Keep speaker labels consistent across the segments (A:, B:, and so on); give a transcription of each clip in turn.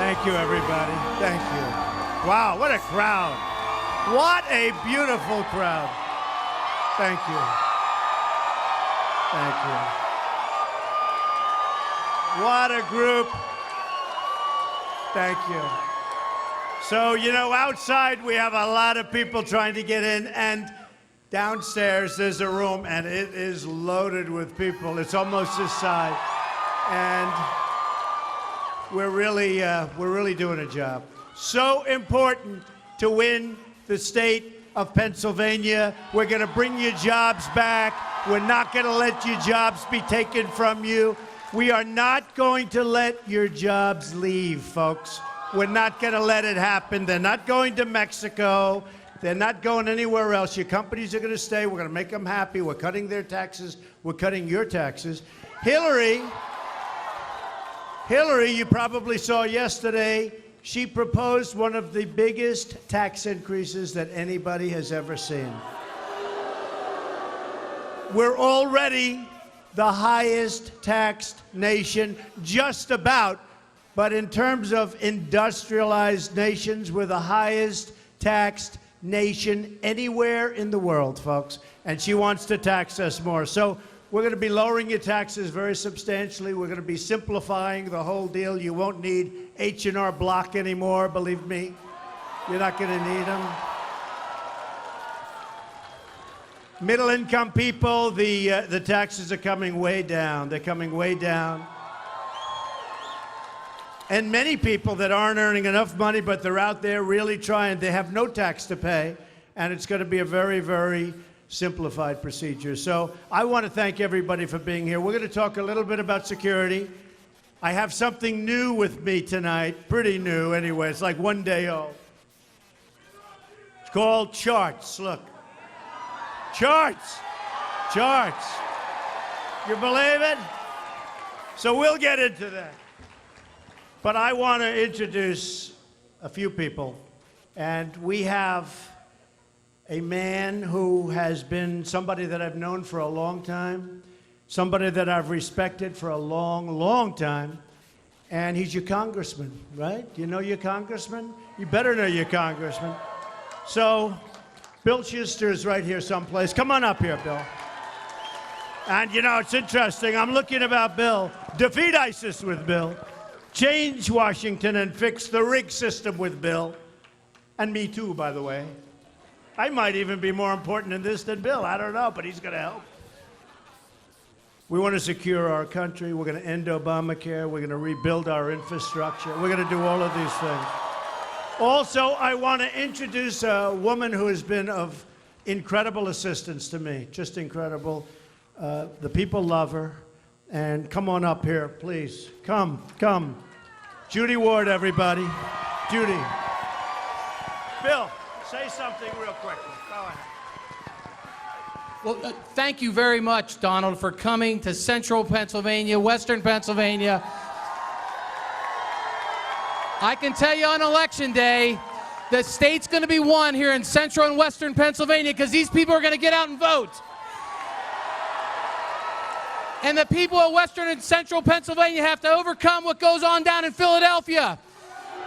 A: Thank you, everybody. Thank you. Wow, what a crowd. What a beautiful crowd. Thank you. Thank you. What a group. Thank you. So, you know, outside we have a lot of people trying to get in, and downstairs there's a room, and it is loaded with people. It's almost this side. And we're really doing a job. So important to win the state of Pennsylvania. We're going to bring your jobs back. We're not going to let your jobs be taken from you. We are not going to let your jobs leave, folks. We're not going to let it happen. They're not going to Mexico. They're not going anywhere else. Your companies are going to stay. We're going to make them happy. We're cutting their taxes. We're cutting your taxes. Hillary, you probably saw yesterday, she proposed one of the biggest tax increases that anybody has ever seen. We're already the highest taxed nation, just about, but in terms of industrialized nations, we're the highest taxed nation anywhere in the world, folks, and she wants to tax us more. So we're going to be lowering your taxes very substantially. We're going to be simplifying the whole deal. You won't need H&R Block anymore, believe me. You're not going to need them. Middle-income people, the taxes are coming way down. They're coming way down. And many people that aren't earning enough money, but they're out there really trying, they have no tax to pay, and it's going to be a very, very simplified procedure. So I want to thank everybody for being here. We're going to talk a little bit about security. I have something new with me tonight, pretty new anyway. It's like 1 day old. It's called charts. Look. Charts. Charts. You believe it? So we'll get into that. But I want to introduce a few people. And we have a man who has been somebody that I've known for a long time, somebody that I've respected for a long, long time, and he's your congressman, right? You know your congressman? You better know your congressman. So Bill Schuster is right here someplace. Come on up here, Bill. And you know, it's interesting. I'm looking about Bill. Defeat ISIS with Bill. Change Washington and fix the rig system with Bill. And me too, by the way. I might even be more important in this than Bill. I don't know, but he's going to help. We want to secure our country. We're going to end Obamacare. We're going to rebuild our infrastructure. We're going to do all of these things. Also, I want to introduce a woman who has been of incredible assistance to me, just incredible. The people love her. And come on up here, please. Come. Judy Ward, everybody. Judy. Bill. Say something real quickly. Go ahead.
B: Well, thank you very much, Donald, for coming to central Pennsylvania, western Pennsylvania. I can tell you on election day, the state's going to be won here in central and western Pennsylvania because these people are going to get out and vote. And the people of western and central Pennsylvania have to overcome what goes on down in Philadelphia.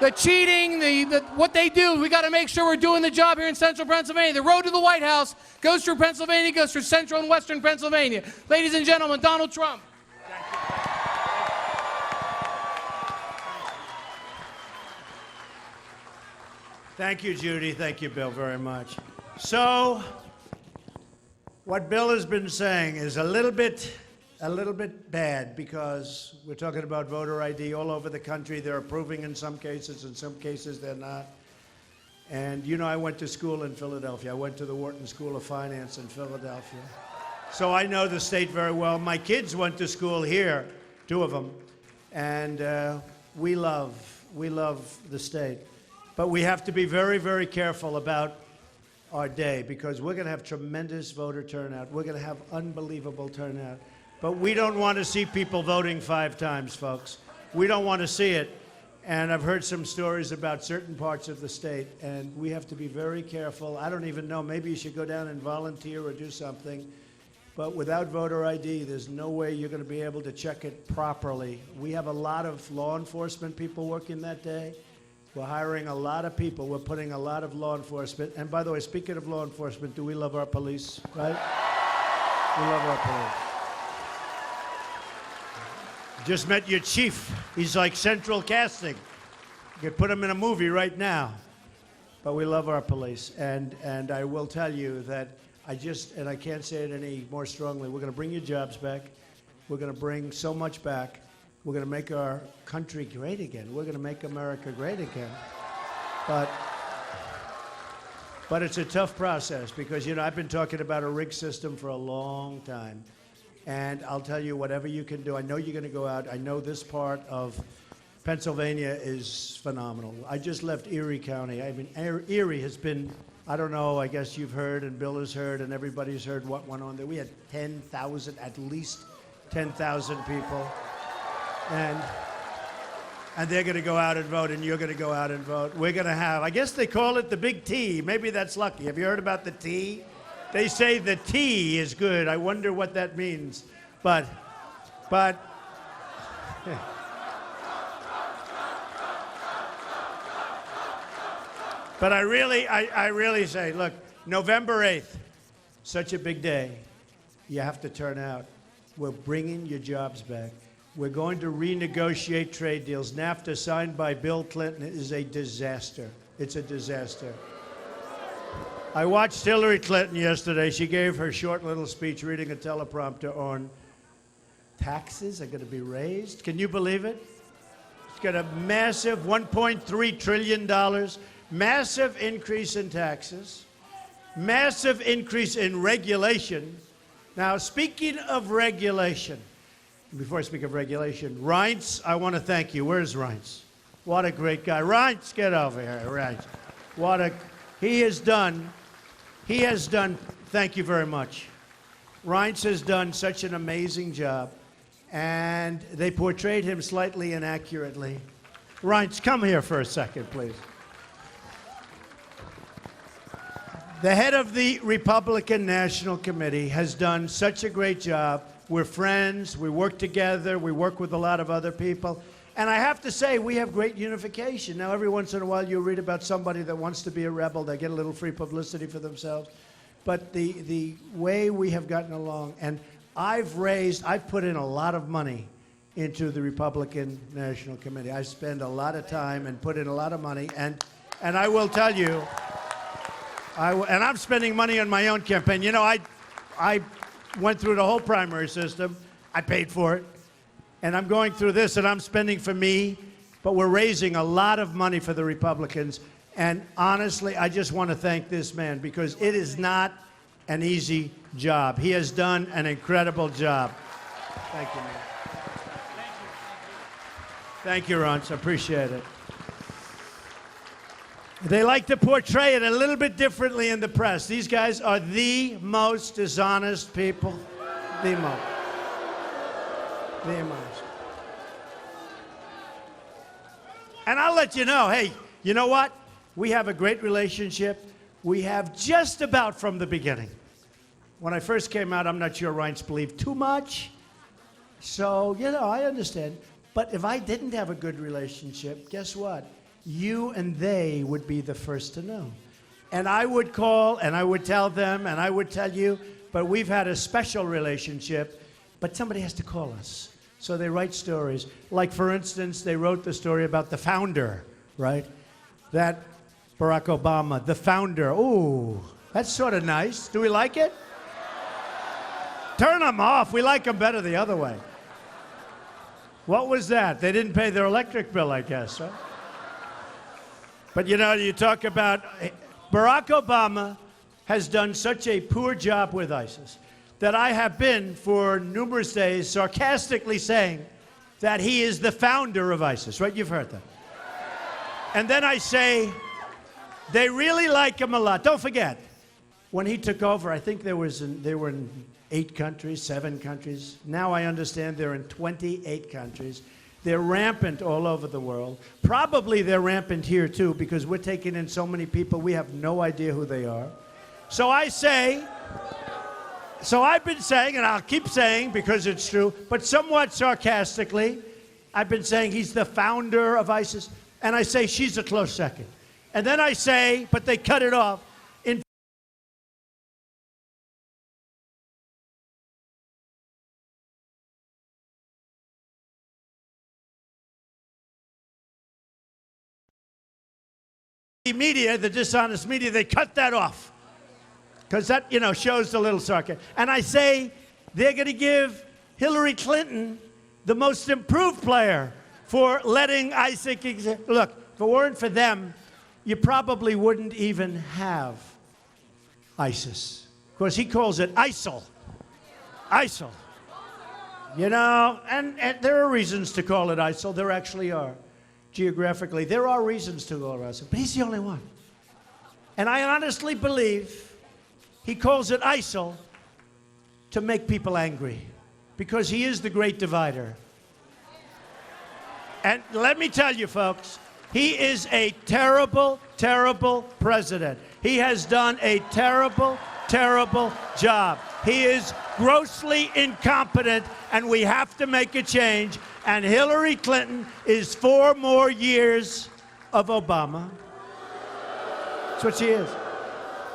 B: The cheating, what they do, we got to make sure we're doing the job here in central Pennsylvania. The road to the White House goes through Pennsylvania, goes through central and western Pennsylvania. Ladies and gentlemen, Donald Trump.
A: Thank you, Judy. Thank you, Bill, very much. So, what Bill has been saying is a little bit bad because we're talking about voter ID all over the country. They're approving in some cases they're not. And you know, I went to school in Philadelphia. I went to the Wharton School of Finance in Philadelphia. So I know the state very well. My kids went to school here, 2 of them, and we love the state. But we have to be very, very careful about our day because we're going to have tremendous voter turnout. We're going to have unbelievable turnout. But we don't want to see people voting 5 times, folks. We don't want to see it. And I've heard some stories about certain parts of the state, and we have to be very careful. I don't even know. Maybe you should go down and volunteer or do something. but without voter ID, there's no way you're going to be able to check it properly. We have a lot of law enforcement people working that day. We're hiring a lot of people. We're putting a lot of law enforcement. And by the way, speaking of law enforcement, do we love our police, right? We love our police. Just met your chief. He's like central casting. You could put him in a movie right now. But we love our police. And I will tell you that I can't say it any more strongly, we're going to bring your jobs back. We're going to bring so much back. We're going to make our country great again. We're going to make America great again. But it's a tough process because, you know, I've been talking about a rigged system for a long time. And I'll tell you, whatever you can do, I know you're going to go out. I know this part of Pennsylvania is phenomenal. I just left Erie County. I mean, Erie has been, I don't know, I guess you've heard and Bill has heard and everybody's heard what went on there. We had 10,000, at least 10,000 people. And they're going to go out and vote, and you're going to go out and vote. We're going to have, I guess they call it the big T. Maybe that's lucky. Have you heard about the T? They say the T is good. I wonder what that means. But But I really say, look, November 8th, such a big day. You have to turn out. We're bringing your jobs back. We're going to renegotiate trade deals. NAFTA, signed by Bill Clinton, is a disaster. It's a disaster. I watched Hillary Clinton yesterday. She gave her short little speech reading a teleprompter on taxes are going to be raised. Can you believe it? It's got a massive $1.3 trillion, massive increase in taxes, massive increase in regulation. Now, speaking of regulation, before I speak of regulation, Reince, I want to thank you. Where's Reince? What a great guy. Reince, get over here, Reince. He has done, thank you very much. Reince has done such an amazing job, and they portrayed him slightly inaccurately. Reince, come here for a second, please. The head of the Republican National Committee has done such a great job. We're friends, we work together, we work with a lot of other people. And I have to say, we have great unification. Now, every once in a while, you read about somebody that wants to be a rebel. They get a little free publicity for themselves. But the way we have gotten along, and I've put in a lot of money into the Republican National Committee. I spend a lot of time and put in a lot of money. And I will tell you, and I'm spending money on my own campaign. You know, I went through the whole primary system. I paid for it. And I'm going through this, and I'm spending for me. But we're raising a lot of money for the Republicans. And honestly, I just want to thank this man, because it is not an easy job. He has done an incredible job. Thank you, man. Thank you, Reince. I appreciate it. They like to portray it a little bit differently in the press. These guys are the most dishonest people. The most. The most. And I'll let you know, hey, you know what? We have a great relationship. We have just about from the beginning. When I first came out, I'm not sure Reince believed too much. So, you know, I understand. But if I didn't have a good relationship, guess what? You and they would be the first to know. And I would call, and I would tell them, and I would tell you, but we've had a special relationship, but somebody has to call us. So they write stories. Like, for instance, they wrote the story about the founder, right? That Barack Obama, the founder. Ooh, that's sort of nice. Do we like it? Turn them off. We like them better the other way. What was that? They didn't pay their electric bill, I guess, right? But, you know, you talk about Barack Obama has done such a poor job with ISIS that I have been, for numerous days, sarcastically saying that he is the founder of ISIS, right? You've heard that. And then I say, they really like him a lot. Don't forget, when he took over, I think they were in 8 countries, 7 countries. Now I understand they're in 28 countries. They're rampant all over the world. Probably they're rampant here, too, because we're taking in so many people, we have no idea who they are. So I say, So I've been saying, and I'll keep saying because it's true, but somewhat sarcastically, I've been saying he's the founder of ISIS, and I say she's a close second. And then I say, but they cut it off. In the media, the dishonest media, they cut that off. Because that, shows a little sarcasm. And I say they're going to give Hillary Clinton the most improved player for letting ISIS exist. Look, if it weren't for them, you probably wouldn't even have ISIS. Of course, he calls it ISIL. ISIL. And there are reasons to call it ISIL. There actually are. Geographically, there are reasons to call it ISIL. But he's the only one. And I honestly believe he calls it ISIL to make people angry, because he is the great divider. And let me tell you, folks, he is a terrible, terrible president. He has done a terrible, terrible job. He is grossly incompetent, and we have to make a change. And Hillary Clinton is 4 more years of Obama. That's what she is.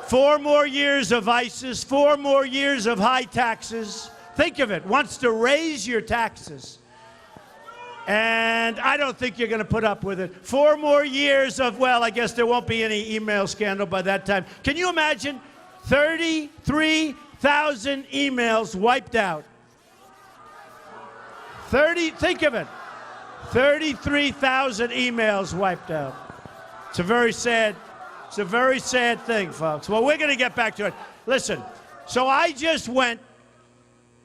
A: 4 more years of ISIS, 4 more years of high taxes. Think of it, wants to raise your taxes. And I don't think you're going to put up with it. 4 more years of, well, I guess there won't be any email scandal by that time. Can you imagine 33,000 emails wiped out? Think of it. 33,000 emails wiped out. It's a very sad thing, folks. Well, we're going to get back to it. Listen, so I just went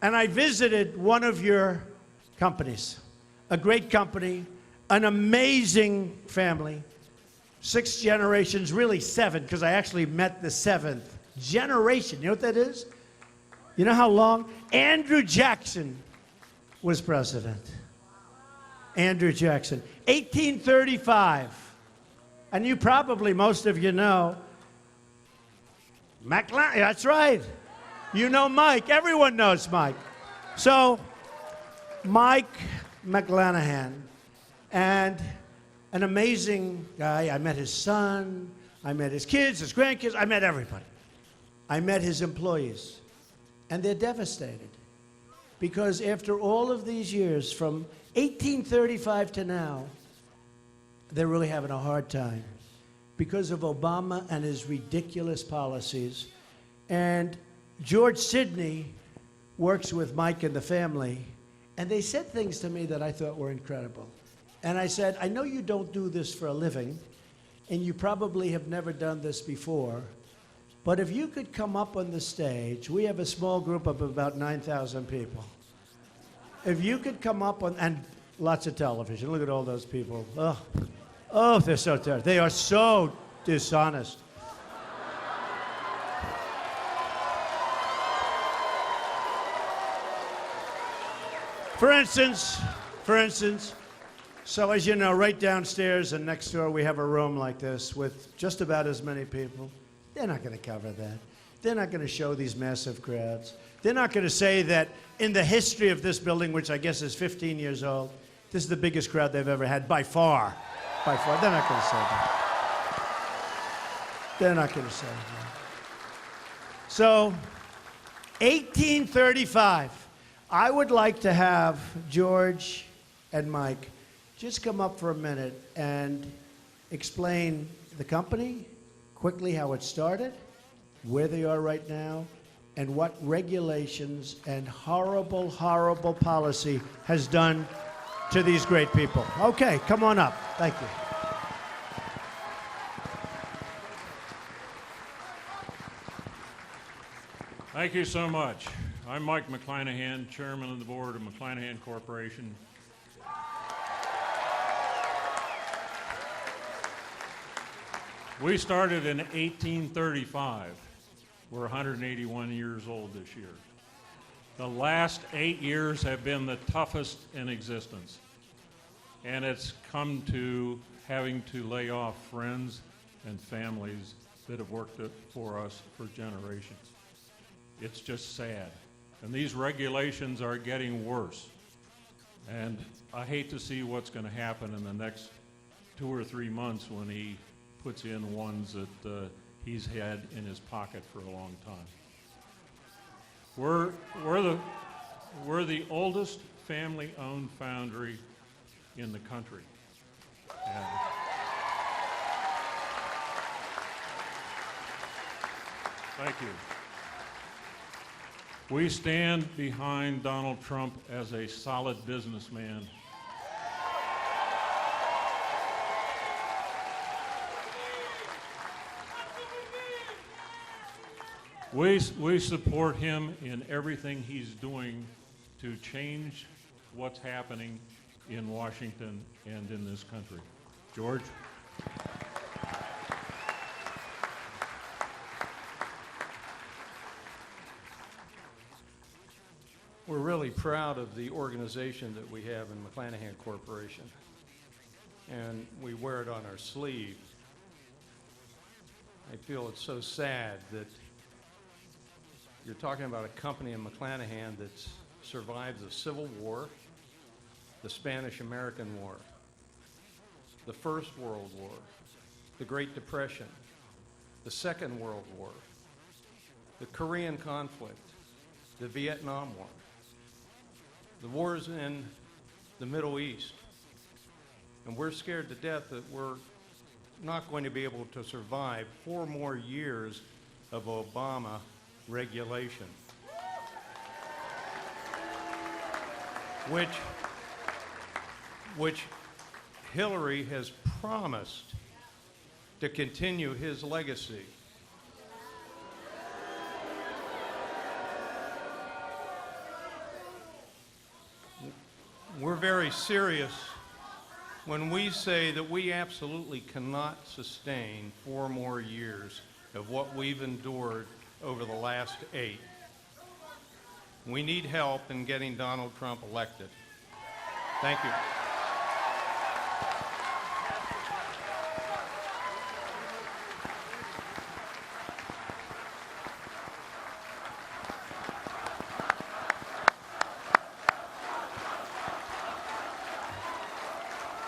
A: and I visited one of your companies, a great company, an amazing family, 6 generations, really 7, because I actually met the 7th generation. You know what that is? You know how long? Andrew Jackson was president. Andrew Jackson, 1835. And you probably, most of you know, that's right. You know Mike. Everyone knows Mike. So, Mike McClanahan, and an amazing guy. I met his son. I met his kids, his grandkids. I met everybody. I met his employees. And they're devastated. Because after all of these years, from 1835 to now, they're really having a hard time because of Obama and his ridiculous policies. And George Sidney works with Mike and the family, and they said things to me that I thought were incredible. And I said, I know you don't do this for a living, and you probably have never done this before, but if you could come up on the stage, we have a small group of about 9,000 people. If you could come up on, and lots of television, look at all those people. Oh, they're so terrible. They are so dishonest. For instance, so as you know, right downstairs and next door, we have a room like this with just about as many people. They're not going to cover that. They're not going to show these massive crowds. They're not going to say that in the history of this building, which I guess is 15 years old, this is the biggest crowd they've ever had by far. By far. They're not going to say that. They're not going to say that. So, 1835. I would like to have George and Mike just come up for a minute and explain the company, quickly how it started, where they are right now, and what regulations and horrible, horrible policy has done to these great people. Okay, come on up. Thank you.
C: Thank you so much. I'm Mike McClanahan, Chairman of the Board of McClanahan Corporation. We started in 1835. We're 181 years old this year. The last 8 years have been the toughest in existence. And it's come to having to lay off friends and families that have worked for us for generations. It's just sad. And these regulations are getting worse. And I hate to see what's going to happen in the next 2 or 3 months when he puts in ones that he's had in his pocket for a long time. We're the oldest family-owned foundry in the country. And thank you. We stand behind Donald Trump as a solid businessman. We support him in everything he's doing to change what's happening in Washington and in this country. George?
D: We're really proud of the organization that we have in McClanahan Corporation, and we wear it on our sleeve. I feel it's so sad that you're talking about a company in McClanahan that's survived the Civil War, the Spanish-American War, the First World War, the Great Depression, the Second World War, the Korean conflict, the Vietnam War, the wars in the Middle East. And we're scared to death that we're not going to be able to survive 4 more years of Obama regulation, which Hillary has promised to continue his legacy. We're very serious when we say that we absolutely cannot sustain 4 more years of what we've endured over the last 8. We need help in getting Donald Trump elected. Thank you.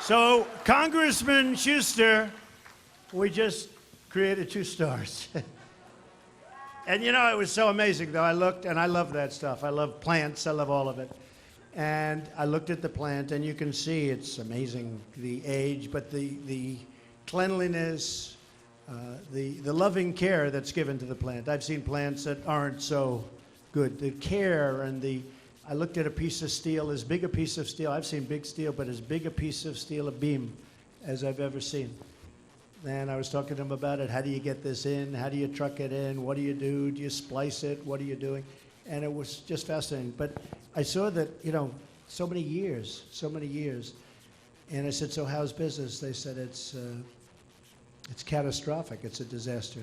A: So, Congressman Schuster, we just created 2 stars. And you know, it was so amazing, though. I looked, and I love that stuff. I love plants. I love all of it. And I looked at the plant, and you can see it's amazing, the age, but the cleanliness, the loving care that's given to the plant. I've seen plants that aren't so good. The care and I looked at a piece of steel, as big a piece of steel. I've seen big steel, but as big a piece of steel, a beam, as I've ever seen. And I was talking to him about it. How do you get this in? How do you truck it in? What do you do? Do you splice it? What are you doing? And it was just fascinating. But I saw that, you know, so many years. And I said, so how's business? They said, it's catastrophic. It's a disaster.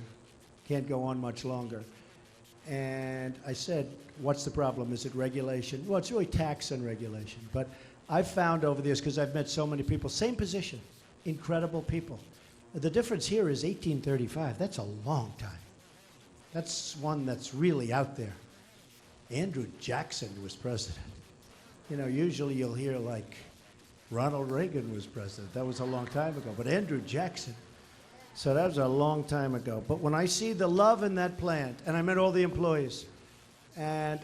A: Can't go on much longer. And I said, what's the problem? Is it regulation? Well, it's really tax and regulation. But I've found over the years, because I've met so many people, same position, incredible people. The difference here is 1835. That's a long time. That's one that's really out there. Andrew Jackson was president. You know, usually you'll hear like Ronald Reagan was president. That was a long time ago. But Andrew Jackson, so that was a long time ago. But when I see the love in that plant, and I met all the employees, and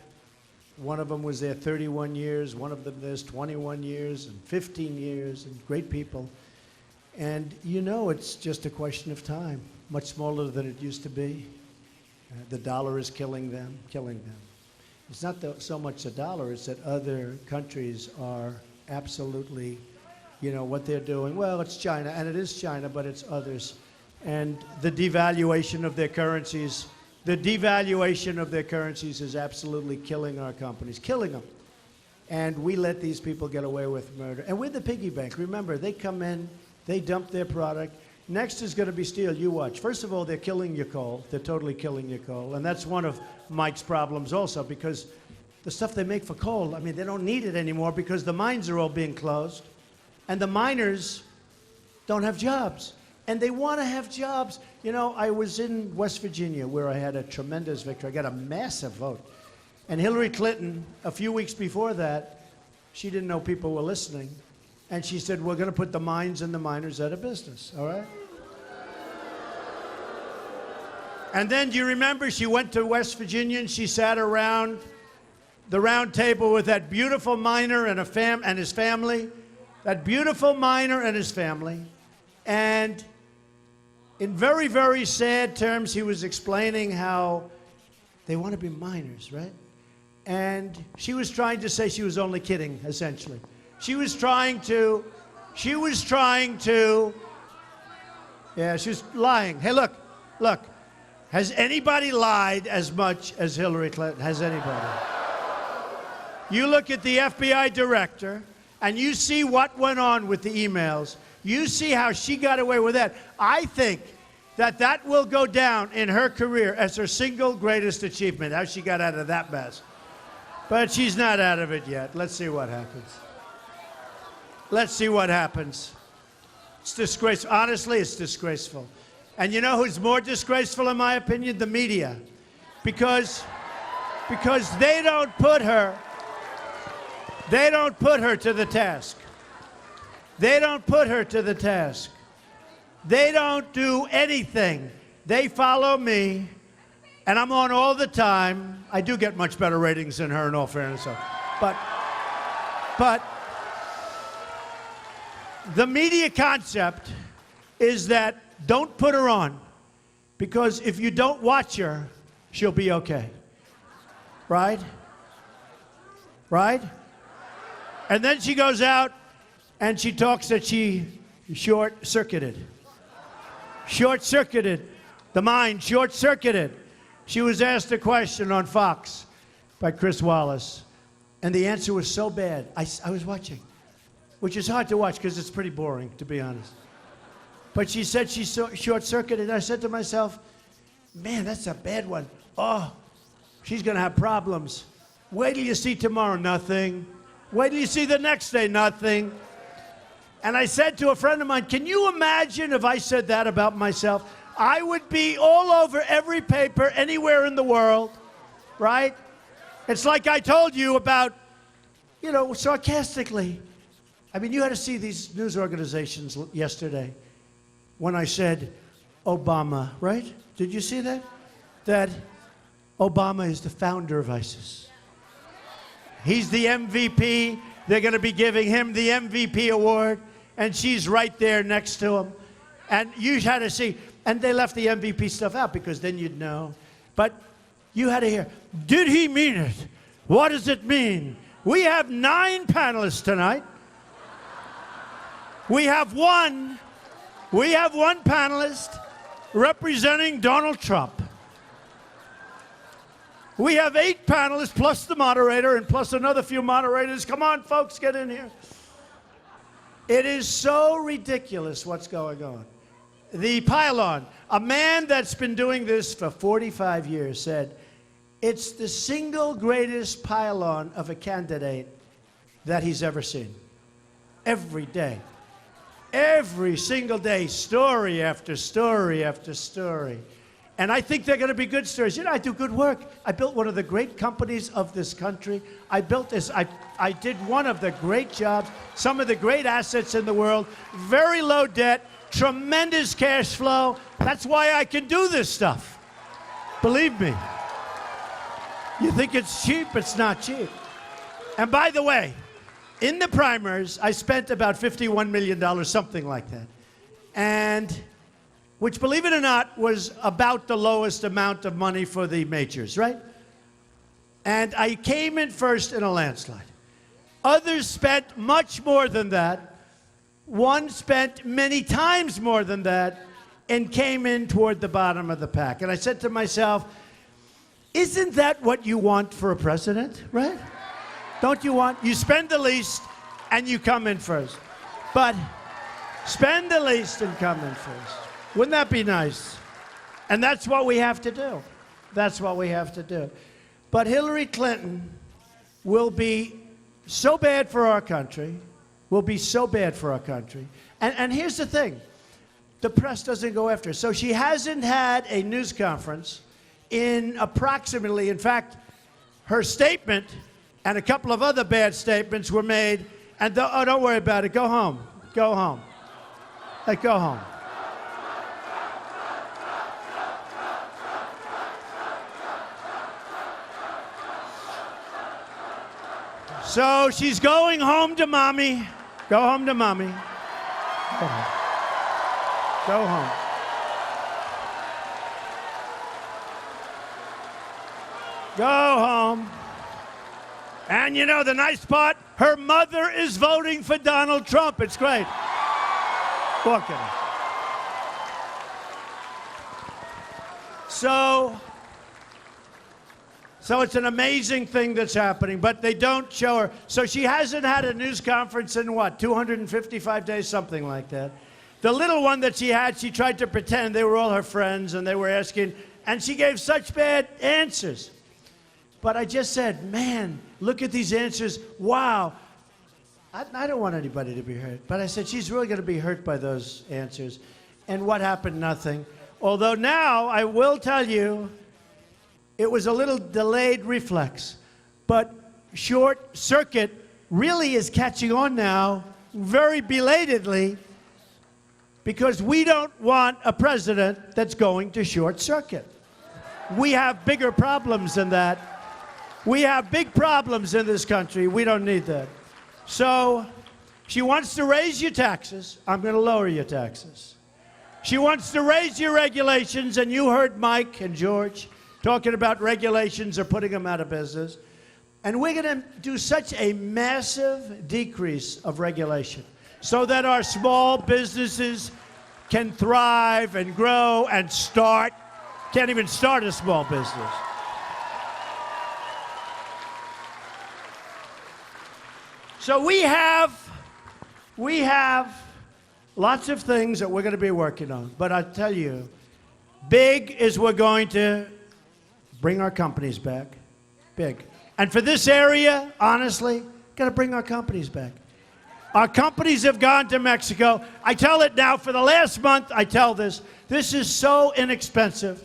A: one of them was there 31 years, one of them there's 21 years, and 15 years, and great people. And you know it's just a question of time, much smaller than it used to be. The dollar is killing them. It's not so much the dollar, it's that other countries are absolutely, you know, what they're doing. Well, it's China, and it is China, but it's others. And the devaluation of their currencies, is absolutely killing our companies, killing them. And we let these people get away with murder. And we're the piggy bank. Remember, they come in, they dump their product. Next is going to be steel. You watch. First of all, they're killing your coal. They're totally killing your coal. And that's one of Mike's problems also, because the stuff they make for coal, I mean, they don't need it anymore because the mines are all being closed. And the miners don't have jobs. And they want to have jobs. You know, I was in West Virginia where I had a tremendous victory. I got a massive vote. And Hillary Clinton, a few weeks before that, she didn't know people were listening. And she said, we're going to put the mines and the miners out of business, all right? And then, do you remember, she went to West Virginia and she sat around the round table with that beautiful miner and, and his family. That beautiful miner and his family. And in very, very sad terms, he was explaining how they want to be miners, right? And she was trying to say she was only kidding, essentially. She was trying to, yeah, she was lying. Hey, look. Has anybody lied as much as Hillary Clinton? Has anybody? You look at the FBI director, and you see what went on with the emails. You see how she got away with that. I think that will go down in her career as her single greatest achievement, how she got out of that mess. But she's not out of it yet. Let's see what happens. Let's see what happens. It's disgraceful. Honestly, it's disgraceful. And you know who's more disgraceful, in my opinion? The media. Because they don't put her to the task. They don't put her to the task. They don't do anything. They follow me, and I'm on all the time. I do get much better ratings than her, in all fairness. But the media concept is that don't put her on, because if you don't watch her, she'll be okay. Right? Right? And then she goes out and she talks that she short-circuited. Short-circuited. The mind short-circuited. She was asked a question on Fox by Chris Wallace, and the answer was so bad. I was watching, which is hard to watch because it's pretty boring, to be honest. But she said she short-circuited, and I said to myself, man, that's a bad one. Oh, she's going to have problems. Wait till you see tomorrow, nothing. Wait till you see the next day, nothing. And I said to a friend of mine, can you imagine if I said that about myself? I would be all over every paper anywhere in the world, right? It's like I told you about, you know, sarcastically. I mean, you had to see these news organizations yesterday when I said Obama, right? Did you see that? That Obama is the founder of ISIS. He's the MVP. They're going to be giving him the MVP award, and she's right there next to him. And you had to see, and they left the MVP stuff out because then you'd know. But you had to hear, did he mean it? What does it mean? We have 9 panelists tonight. We have one panelist representing Donald Trump. We have 8 panelists plus the moderator and plus another few moderators. Come on, folks, get in here. It is so ridiculous what's going on. The pylon, a man that's been doing this for 45 years said, it's the single greatest pylon of a candidate that he's ever seen. Every day. Every single day, story after story after story. And I think they're going to be good stories. You know, I do good work. I built one of the great companies of this country. I built this. I did one of the great jobs, some of the great assets in the world, very low debt, tremendous cash flow. That's why I can do this stuff. Believe me. You think it's cheap? It's not cheap. And by the way, in the primaries, I spent about $51 million, something like that. And which, believe it or not, was about the lowest amount of money for the majors, right? And I came in first in a landslide. Others spent much more than that. One spent many times more than that and came in toward the bottom of the pack. And I said to myself, isn't that what you want for a president, right? Don't you want? You spend the least and you come in first. But spend the least and come in first. Wouldn't that be nice? And that's what we have to do. That's what we have to do. But Hillary Clinton will be so bad for our country, will be so bad for our country. And here's the thing. the press doesn't go after her. So she hasn't had a news conference in approximately, in fact, her statement and a couple of other bad statements were made, and oh, don't worry about it. Go home. Go home. Hey, go home. So she's going home to mommy. Go home to mommy. Go home. Go home. Go home. And you know the nice part? Her mother is voting for Donald Trump. It's great. Look at her. So it's an amazing thing that's happening, but they don't show her. So she hasn't had a news conference in what, 255 days, something like that. The little one that she had, she tried to pretend they were all her friends and they were asking, and she gave such bad answers. But I just said, man, look at these answers. Wow. I don't want anybody to be hurt. But I said, she's really going to be hurt by those answers. And what happened? Nothing. Although now, I will tell you, it was a little delayed reflex. But short circuit really is catching on now, very belatedly, because we don't want a president that's going to short circuit. We have bigger problems than that. We have big problems in this country. We don't need that. So she wants to raise your taxes. I'm going to lower your taxes. She wants to raise your regulations, and you heard Mike and George talking about regulations or putting them out of business. And we're going to do such a massive decrease of regulation so that our small businesses can thrive and grow and start. Can't even start a small business. So we have lots of things that we're going to be working on. But I tell you, big is we're going to bring our companies back. Big. And for this area, honestly, got to bring our companies back. Our companies have gone to Mexico. I tell it now, for the last month, I tell this. This is so inexpensive.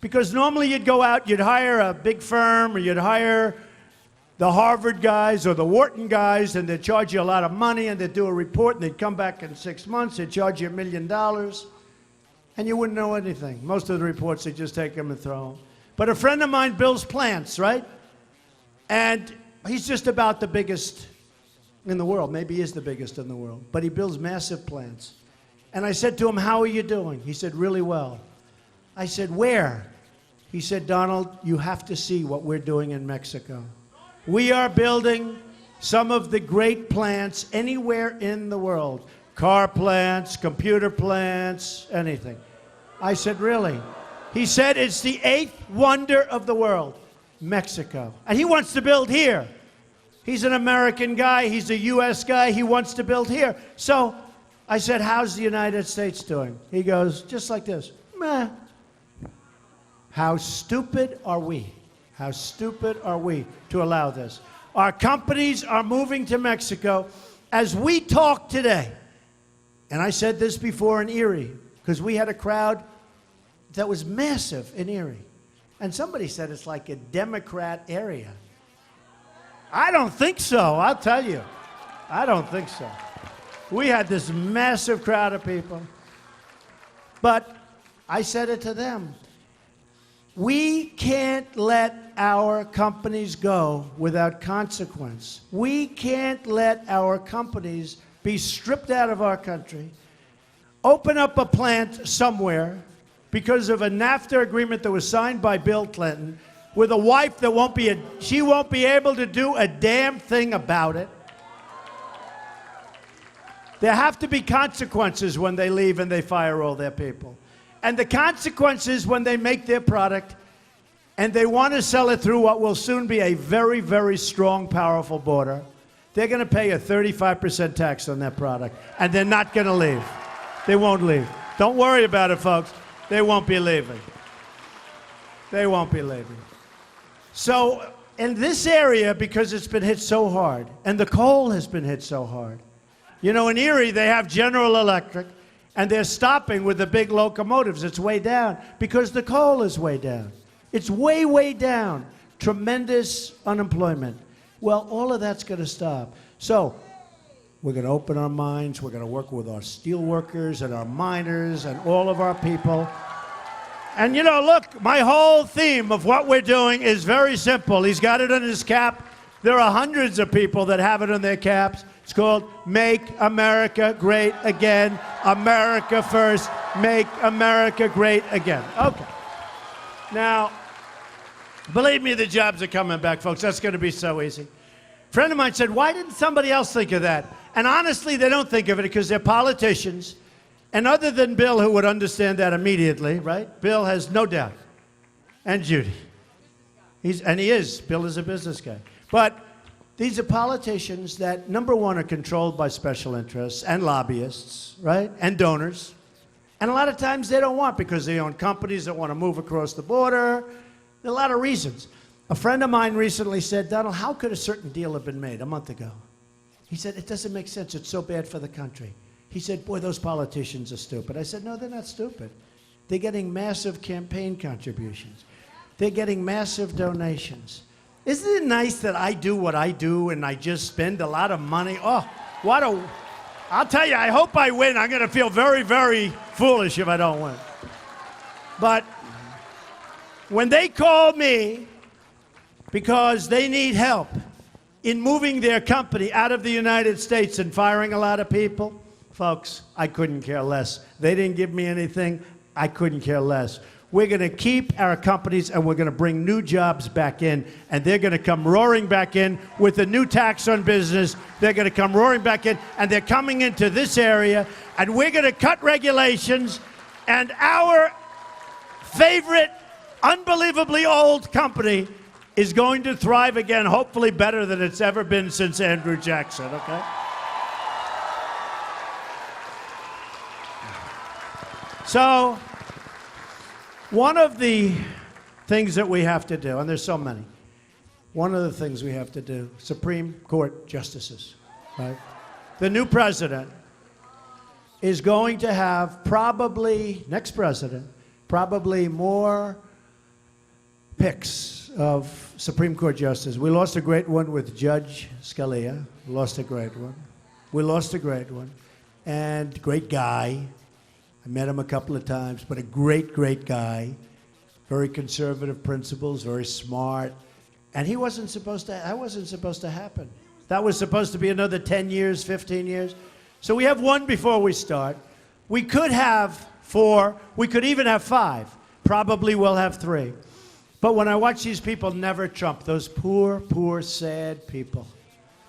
A: Because normally you'd go out, you'd hire a big firm, or you'd hire the Harvard guys or the Wharton guys, and they'd charge you a lot of money, and they'd do a report, and they'd come back in 6 months, they'd charge you $1 million, and you wouldn't know anything. Most of the reports, they just take them and throw them. But a friend of mine builds plants, right? And he's just about the biggest in the world. Maybe he is the biggest in the world. But he builds massive plants. And I said to him, how are you doing? He said, really well. I said, where? He said, Donald, you have to see what we're doing in Mexico. We are building some of the great plants anywhere in the world. Car plants, computer plants, anything. I said, really? He said, it's the 8th wonder of the world, Mexico. And he wants to build here. He's an American guy. He's a U.S. guy. He wants to build here. So I said, how's the United States doing? He goes, just like this. Meh. How stupid are we? How stupid are we to allow this? Our companies are moving to Mexico. As we talk today, and I said this before in Erie, because we had a crowd that was massive in Erie. And somebody said it's like a Democrat area. I don't think so, I'll tell you. I don't think so. We had this massive crowd of people. But I said it to them. We can't let our companies go without consequence. We can't let our companies be stripped out of our country, open up a plant somewhere because of a NAFTA agreement that was signed by Bill Clinton with a wife that she won't be able to do a damn thing about it. There have to be consequences when they leave and they fire all their people. And the consequences when they make their product and they want to sell it through what will soon be a very, very strong, powerful border, they're going to pay a 35% tax on that product. And they're not going to leave. They won't leave. Don't worry about it, folks. They won't be leaving. They won't be leaving. So in this area, because it's been hit so hard, and the coal has been hit so hard, you know, in Erie, they have General Electric, And they're stopping with the big locomotives. It's way down because the coal is way down. It's way, way down. Tremendous unemployment. Well, all of that's going to stop. So we're going to open our minds. We're going to work with our steel workers and our miners and all of our people. And, you know, look, my whole theme of what we're doing is very simple. He's got it on his cap. There are hundreds of people that have it on their caps. It's called Make America Great Again. America first. Make America great again. Okay. Now, believe me, the jobs are coming back, folks. That's going to be so easy. A friend of mine said, why didn't somebody else think of that? And honestly, they don't think of it because they're politicians. And other than Bill, who would understand that immediately, right? Bill has no doubt. And Judy. Bill is a business guy. But these are politicians that, number one, are controlled by special interests and lobbyists, right? And donors. And a lot of times they don't want because they own companies that want to move across the border. There are a lot of reasons. A friend of mine recently said, Donald, how could a certain deal have been made a month ago? He said, it doesn't make sense. It's so bad for the country. He said, boy, those politicians are stupid. I said, no, they're not stupid. They're getting massive campaign contributions. They're getting massive donations. Isn't it nice that I do what I do and I just spend a lot of money? Oh, I'll tell you, I hope I win. I'm going to feel very, very foolish if I don't win. But when they call me because they need help in moving their company out of the United States and firing a lot of people, folks, I couldn't care less. They didn't give me anything. I couldn't care less. We're going to keep our companies and we're going to bring new jobs back in, and they're going to come roaring back in with the new tax on business. They're going to come roaring back in, and they're coming into this area, and we're going to cut regulations, and our favorite, unbelievably old company is going to thrive again, hopefully better than it's ever been since Andrew Jackson, okay? So, one of the things that we have to do, and there's so many, one of the things we have to do, Supreme Court justices, right? The new president is going to have probably, next president, probably more picks of Supreme Court justices. We lost a great one with Judge Scalia. Lost a great one. We lost a great one. And great guy. I met him a couple of times, but a great, great guy. Very conservative principles, very smart. And that wasn't supposed to happen. That was supposed to be another 10 years, 15 years. So we have one before we start. We could have 4. We could even have 5. Probably we'll have 3. But when I watch these people never Trump, those poor, poor, sad people,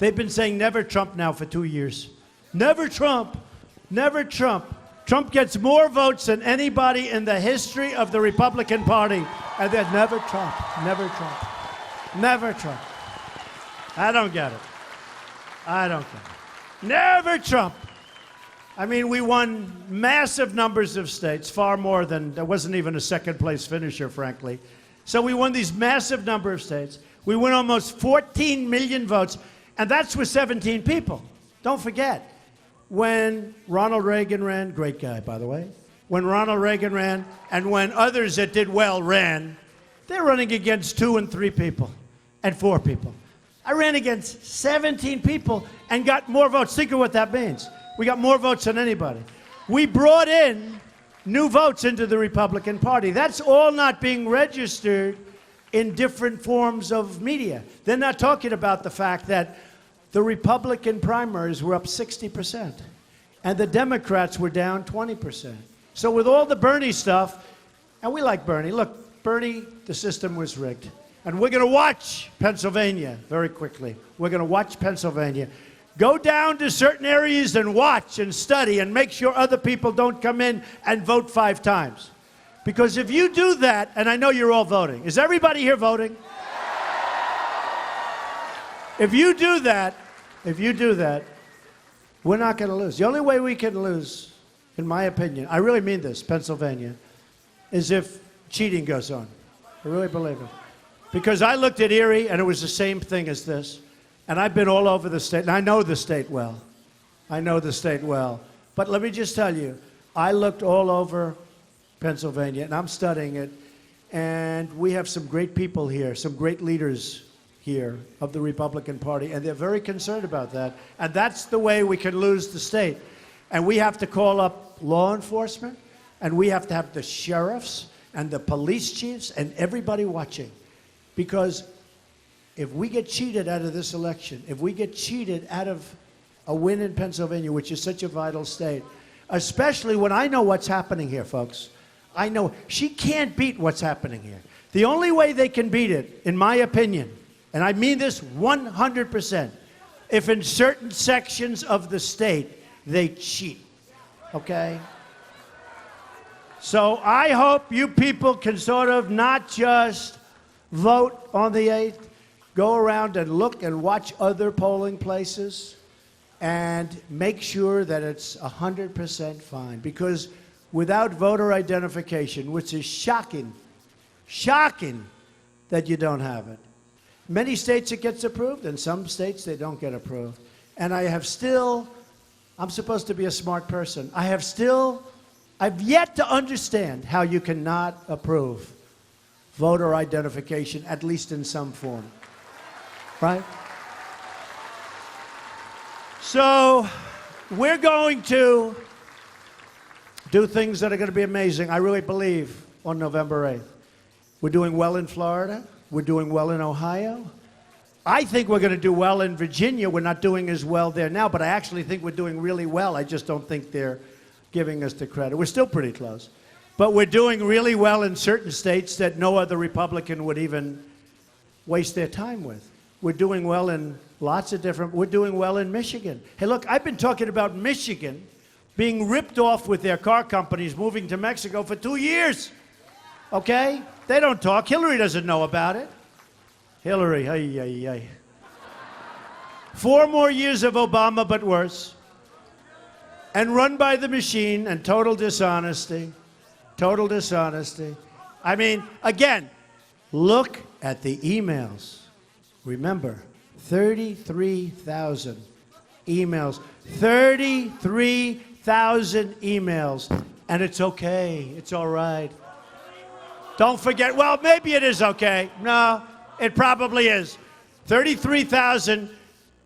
A: they've been saying never Trump now for 2 years. Never Trump. Never Trump. Trump gets more votes than anybody in the history of the Republican Party. And then never Trump. Never Trump. Never Trump. I don't get it. I don't get it. Never Trump. I mean, we won massive numbers of states, far more than, there wasn't even a second place finisher, frankly. So we won these massive number of states. We won almost 14 million votes, and that's with 17 people. Don't forget, when Ronald Reagan ran, great guy, by the way, when Ronald Reagan ran, and when others that did well ran, they're running against 2 and 3 people and 4 people. I ran against 17 people and got more votes. Think of what that means. We got more votes than anybody. We brought in new votes into the Republican Party. That's all not being registered in different forms of media. They're not talking about the fact that the Republican primaries were up 60%, and the Democrats were down 20%. So with all the Bernie stuff, and we like Bernie. Look, Bernie, the system was rigged. And we're going to watch Pennsylvania very quickly. We're going to watch Pennsylvania. Go down to certain areas and watch and study and make sure other people don't come in and vote 5 times. Because if you do that, and I know you're all voting. Is everybody here voting? If you do that, we're not going to lose. The only way we can lose, in my opinion, I really mean this, Pennsylvania, is if cheating goes on. I really believe it. Because I looked at Erie, and it was the same thing as this. And I've been all over the state, and I know the state well. I know the state well. But let me just tell you, I looked all over Pennsylvania, and I'm studying it, and we have some great people here, some great leaders here of the Republican Party, and they're very concerned about that. And that's the way we can lose the state. And we have to call up law enforcement, and we have to have the sheriffs and the police chiefs and everybody watching. Because if we get cheated out of this election, if we get cheated out of a win in Pennsylvania, which is such a vital state, especially when I know what's happening here, folks. I know she can't beat what's happening here. The only way they can beat it, in my opinion, and I mean this 100%, if in certain sections of the state they cheat, okay? So I hope you people can sort of not just vote on the 8th, go around and look and watch other polling places and make sure that it's 100% fine. Because without voter identification, which is shocking that you don't have it. Many states it gets approved, and some states they don't get approved. And I'm supposed to be a smart person. I've yet to understand how you cannot approve voter identification, at least in some form, right? So we're going to do things that are going to be amazing, I really believe, on November 8th. We're doing well in Florida. We're doing well in Ohio. I think we're going to do well in Virginia. We're not doing as well there now, but I actually think we're doing really well. I just don't think they're giving us the credit. We're still pretty close. But we're doing really well in certain states that no other Republican would even waste their time with. We're doing well in we're doing well in Michigan. Hey, look, I've been talking about Michigan being ripped off with their car companies moving to Mexico for 2 years. Okay? They don't talk. Hillary doesn't know about it. Hillary, ay, ay, ay. 4 more years of Obama, but worse. And run by the machine and total dishonesty. Total dishonesty. I mean, again, look at the emails. Remember, 33,000 emails. 33,000 emails. And it's okay. It's all right. Don't forget, well, maybe it is okay. No, it probably is. 33,000.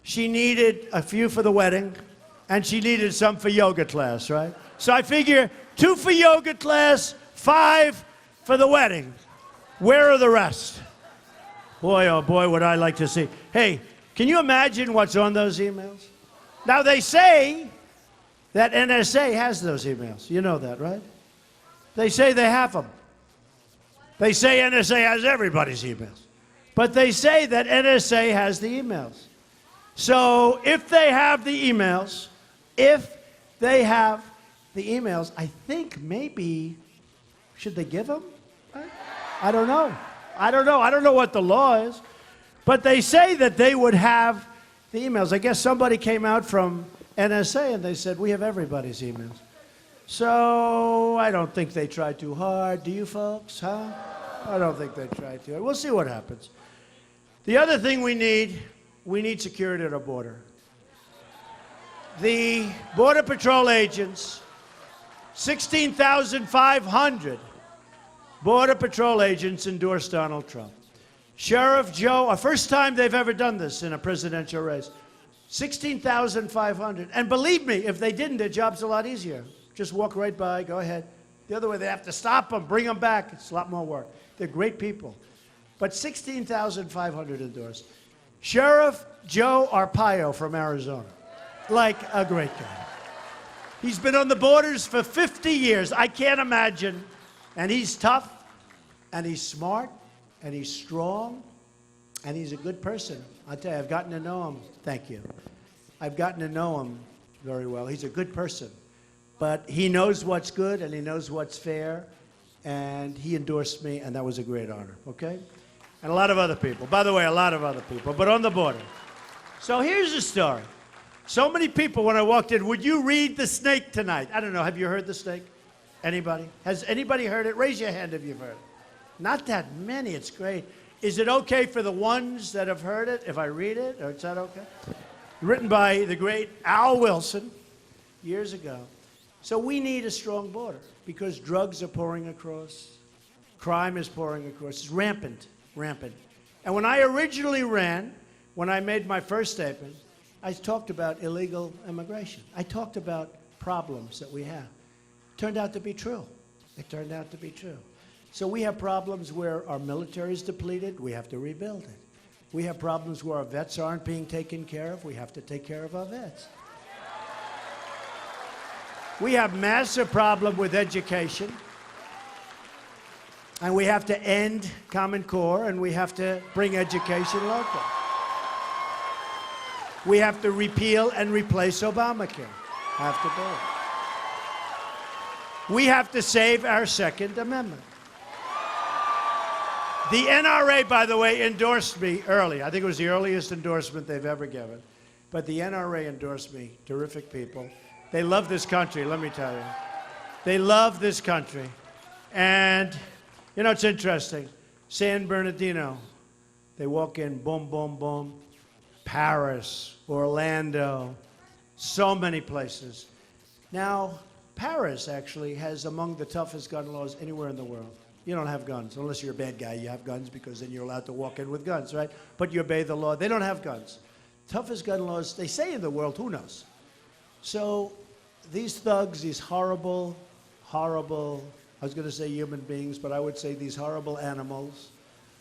A: She needed a few for the wedding, and she needed some for yoga class, right? So I figure 2 for yoga class, 5 for the wedding. Where are the rest? Boy, oh boy, would I like to see. Hey, can you imagine what's on those emails? Now, they say that NSA has those emails. You know that, right? They say they have them. They say NSA has everybody's emails. But they say that NSA has the emails. So if they have the emails, I think maybe, should they give them? I don't know. I don't know what the law is. But they say that they would have the emails. I guess somebody came out from NSA and they said, we have everybody's emails. So I don't think they tried too hard. Do you folks, huh? I don't think they tried too hard. We'll see what happens. The other thing we need security at our border. The Border Patrol agents, 16,500 Border Patrol agents endorsed Donald Trump. Sheriff Joe, first time they've ever done this in a presidential race. 16,500. And believe me, if they didn't, their job's a lot easier. Just walk right by, go ahead. The other way, they have to stop them, bring them back. It's a lot more work. They're great people. But 16,500 endorsed. Sheriff Joe Arpaio from Arizona. Like a great guy. He's been on the borders for 50 years. I can't imagine. And he's tough, and he's smart, and he's strong, and he's a good person. I'll tell you, I've gotten to know him. Thank you. I've gotten to know him very well. He's a good person. But he knows what's good, and he knows what's fair, and he endorsed me, and that was a great honor, okay? And a lot of other people. By the way, a lot of other people, but on the border. So here's the story. So many people, when I walked in, would you read The Snake tonight? I don't know, have you heard The Snake? Anybody? Has anybody heard it? Raise your hand if you've heard it. Not that many, it's great. Is it okay for the ones that have heard it if I read it, or is that okay? Written by the great Al Wilson years ago. So we need a strong border because drugs are pouring across, crime is pouring across. It's rampant, rampant. And when I originally ran, when I made my first statement, I talked about illegal immigration. I talked about problems that we have. Turned out to be true. It turned out to be true. So we have problems where our military is depleted. We have to rebuild it. We have problems where our vets aren't being taken care of. We have to take care of our vets. We have massive problem with education. And we have to end Common Core, and we have to bring education local. We have to repeal and replace Obamacare. Have to do it. We have to save our Second Amendment. The NRA, by the way, endorsed me early. I think it was the earliest endorsement they've ever given. But the NRA endorsed me. Terrific people. They love this country, let me tell you. They love this country. And, you know, it's interesting. San Bernardino, they walk in, boom, boom, boom. Paris, Orlando, so many places. Now, Paris actually has among the toughest gun laws anywhere in the world. You don't have guns. Unless you're a bad guy, you have guns because then you're allowed to walk in with guns, right? But you obey the law. They don't have guns. Toughest gun laws, they say in the world, who knows? So these thugs, these horrible, horrible, I was going to say human beings, but I would say these horrible animals,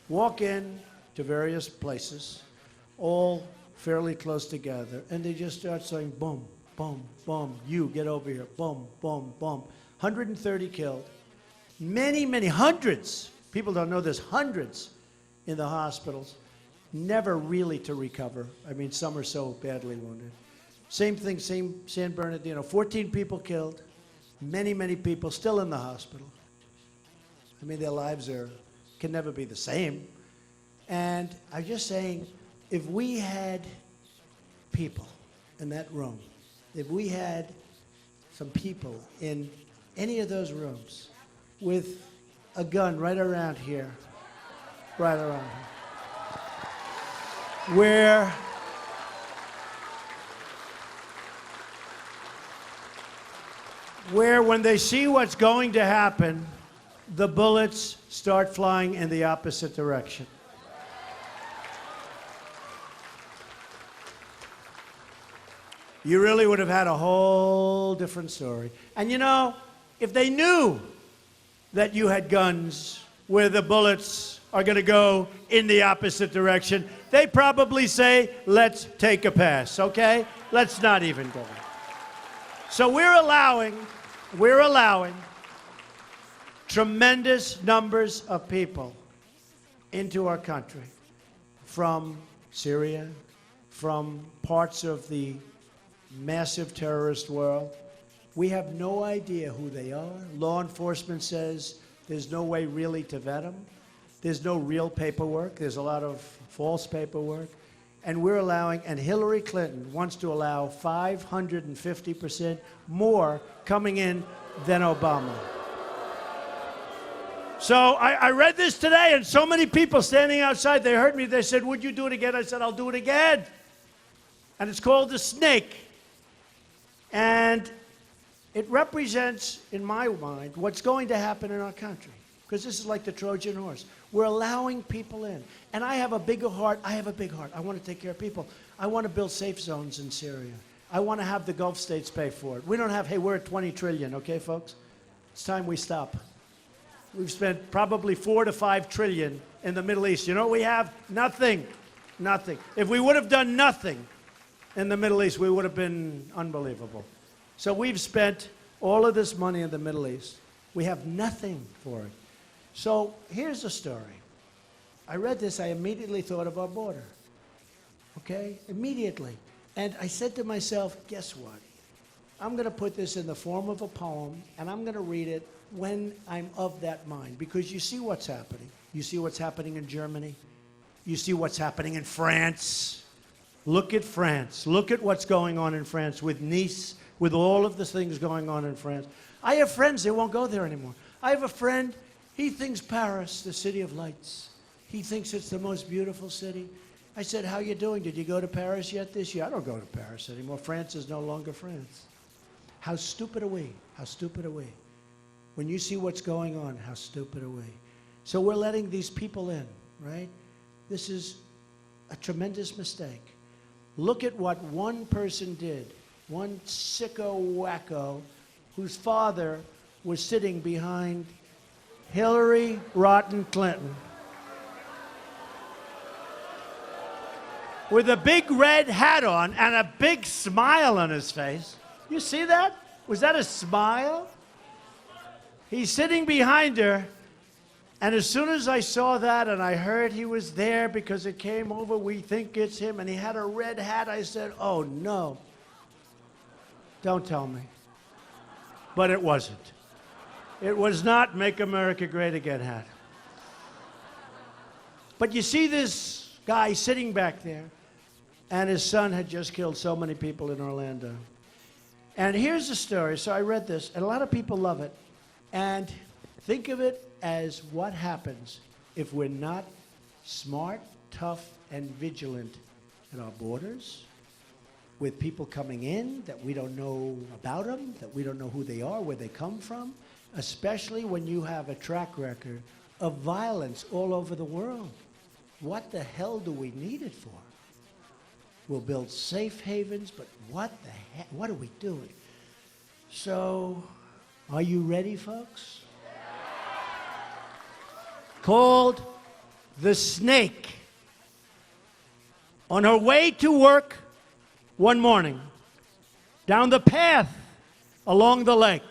A: walk in to various places, all fairly close together, and they just start saying, boom, boom, boom, you get over here, boom, boom, boom. 130 killed. Many, many, hundreds, people don't know this, hundreds in the hospitals, never really to recover. I mean, some are so badly wounded. Same thing, same San Bernardino, 14 people killed, many, many people still in the hospital. I mean, their lives can never be the same. And I'm just saying, if we had people in that room, if we had some people in any of those rooms with a gun right around here, where when they see what's going to happen, the bullets start flying in the opposite direction. You really would have had a whole different story. And you know, if they knew that you had guns where the bullets are going to go in the opposite direction, they probably say, let's take a pass, okay? Let's not even go. So we're allowing tremendous numbers of people into our country from Syria, from parts of the massive terrorist world. We have no idea who they are. Law enforcement says there's no way really to vet them. There's no real paperwork. There's a lot of false paperwork. And we're allowing, and Hillary Clinton wants to allow 550% more coming in than Obama. So I read this today, and so many people standing outside, they heard me, they said, would you do it again? I said, I'll do it again. And it's called the snake. And it represents, in my mind, what's going to happen in our country. Because this is like the Trojan horse. We're allowing people in. And I have a bigger heart. I have a big heart. I want to take care of people. I want to build safe zones in Syria. I want to have the Gulf states pay for it. We don't have, hey, we're at 20 trillion, okay, folks? It's time we stop. We've spent probably 4 to 5 trillion in the Middle East. You know what we have? Nothing. Nothing. If we would have done nothing in the Middle East, we would have been unbelievable. So we've spent all of this money in the Middle East. We have nothing for it. So here's the story. I read this, I immediately thought of our border. Okay? Immediately. And I said to myself, guess what? I'm going to put this in the form of a poem, and I'm going to read it when I'm of that mind. Because you see what's happening. You see what's happening in Germany. You see what's happening in France. Look at France. Look at what's going on in France with Nice, with all of the things going on in France. I have friends, they won't go there anymore. I have a friend, he thinks Paris, the city of lights. He thinks it's the most beautiful city. I said, how you doing? Did you go to Paris yet this year? I don't go to Paris anymore. France is no longer France. How stupid are we? How stupid are we? When you see what's going on, how stupid are we? So we're letting these people in, right? This is a tremendous mistake. Look at what one person did. One sicko wacko whose father was sitting behind Hillary Rotten Clinton with a big red hat on and a big smile on his face. You see that? Was that a smile? He's sitting behind her, and as soon as I saw that and I heard he was there because it came over, we think it's him, and he had a red hat, I said, oh no. Don't tell me. But it wasn't. It was not Make America Great Again hat. But you see this guy sitting back there, and his son had just killed so many people in Orlando. And here's the story. So I read this, and a lot of people love it. And think of it as what happens if we're not smart, tough, and vigilant at our borders, with people coming in that we don't know about them, that we don't know who they are, where they come from, especially when you have a track record of violence all over the world. What the hell do we need it for? We'll build safe havens, but what the heck? What are we doing? So, are you ready, folks? Called the Snake. On her way to work one morning, down the path along the lake,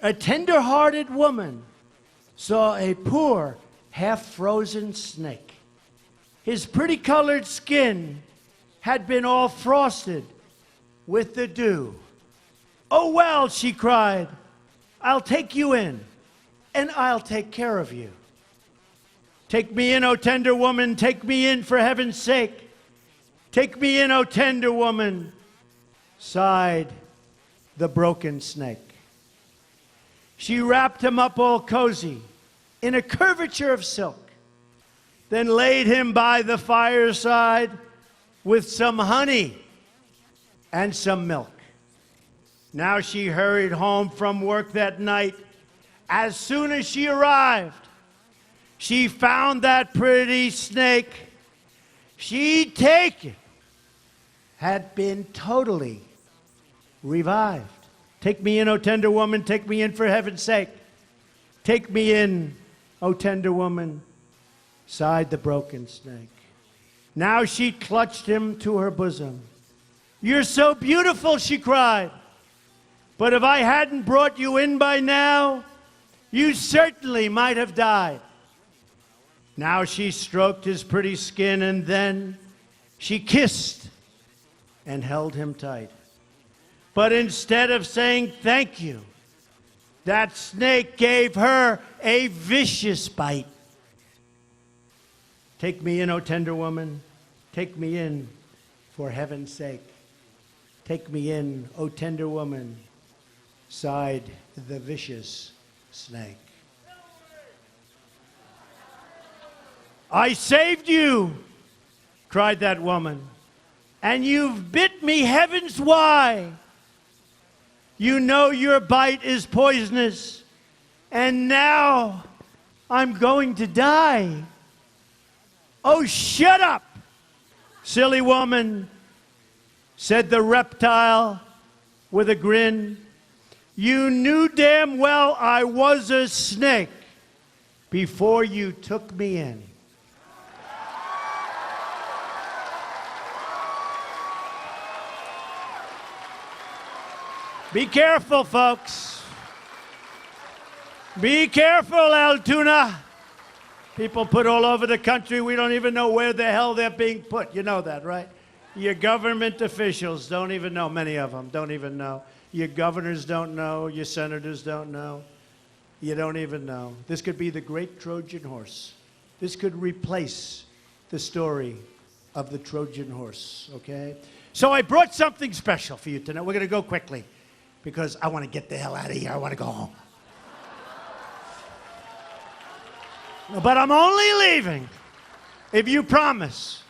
A: a tender-hearted woman saw a poor, half-frozen snake. His pretty-colored skin had been all frosted with the dew. "Oh, well," she cried, "I'll take you in, and I'll take care of you. Take me in, O tender woman, take me in for heaven's sake. Take me in, O tender woman," sighed the broken snake. She wrapped him up all cozy in a curvature of silk, then laid him by the fireside with some honey and some milk. Now she hurried home from work that night. As soon as she arrived, she found that pretty snake she'd taken had been totally revived. "Take me in, O tender woman, take me in for heaven's sake. Take me in, O tender woman," sighed the broken snake. Now she clutched him to her bosom. "You're so beautiful," she cried. "But if I hadn't brought you in by now, you certainly might have died." Now she stroked his pretty skin, and then she kissed and held him tight. But instead of saying thank you, that snake gave her a vicious bite. "Take me in, O tender woman, take me in for heaven's sake. Take me in, O tender woman," sighed the vicious snake. "I saved you," cried that woman, "and you've bit me heavens why. You know your bite is poisonous, and now I'm going to die." "Oh, shut up, silly woman," said the reptile with a grin. "You knew damn well I was a snake before you took me in." Be careful, folks. Be careful, Altoona. People put all over the country, we don't even know where the hell they're being put. You know that, right? Your government officials don't even know. Many of them don't even know. Your governors don't know. Your senators don't know. You don't even know. This could be the great Trojan horse. This could replace the story of the Trojan horse, okay? So I brought something special for you tonight. We're going to go quickly because I want to get the hell out of here. I want to go home. But I'm only leaving if you promise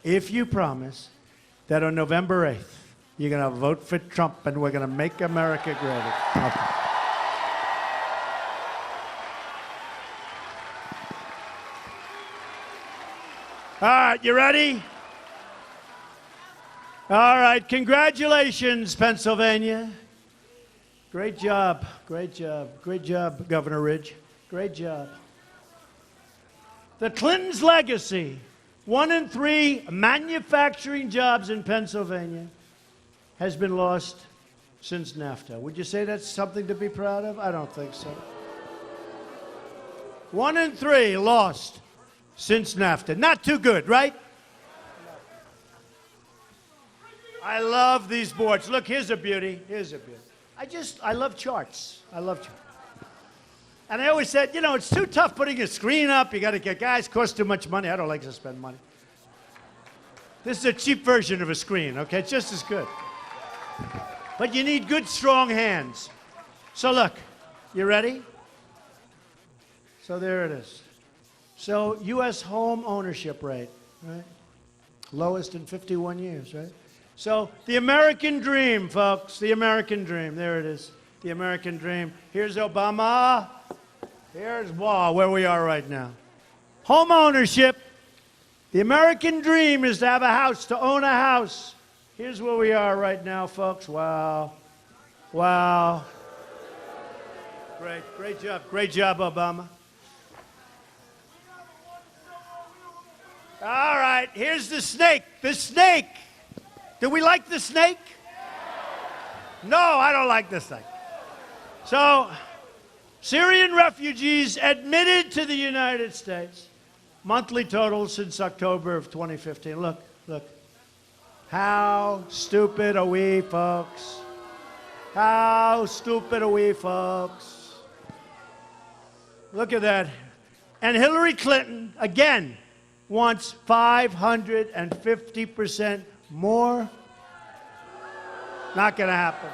A: that on November 8th, You're going to vote for Trump, and we're going to make America great. Okay. All right, you ready? All right, congratulations, Pennsylvania. Great job, great job, great job, Governor Ridge. Great job. The Clintons' legacy, 1 in 3 manufacturing jobs in Pennsylvania, has been lost since NAFTA. Would you say that's something to be proud of? I don't think so. 1 in 3 lost since NAFTA. Not too good, right? I love these boards. Look, here's a beauty. Here's a beauty. I love charts. I love charts. And I always said, you know, it's too tough putting a screen up. You got to get guys, cost too much money. I don't like to spend money. This is a cheap version of a screen, okay? It's just as good. But you need good, strong hands. So look, you ready? So there it is. So U.S. home ownership rate, right? Lowest in 51 years, right? So the American dream, folks, the American dream. There it is, the American dream. Here's Obama. Here's where we are right now. Home ownership. The American dream is to have a house, to own a house. Here's where we are right now, folks. Wow. Wow. Great job, Obama. All right, here's the snake. The snake. Do we like the snake? No, I don't like the snake. So, Syrian refugees admitted to the United States. Monthly total since October of 2015. Look. How stupid are we, folks? How stupid are we, folks? Look at that. And Hillary Clinton, again, wants 550% more. Not going to happen.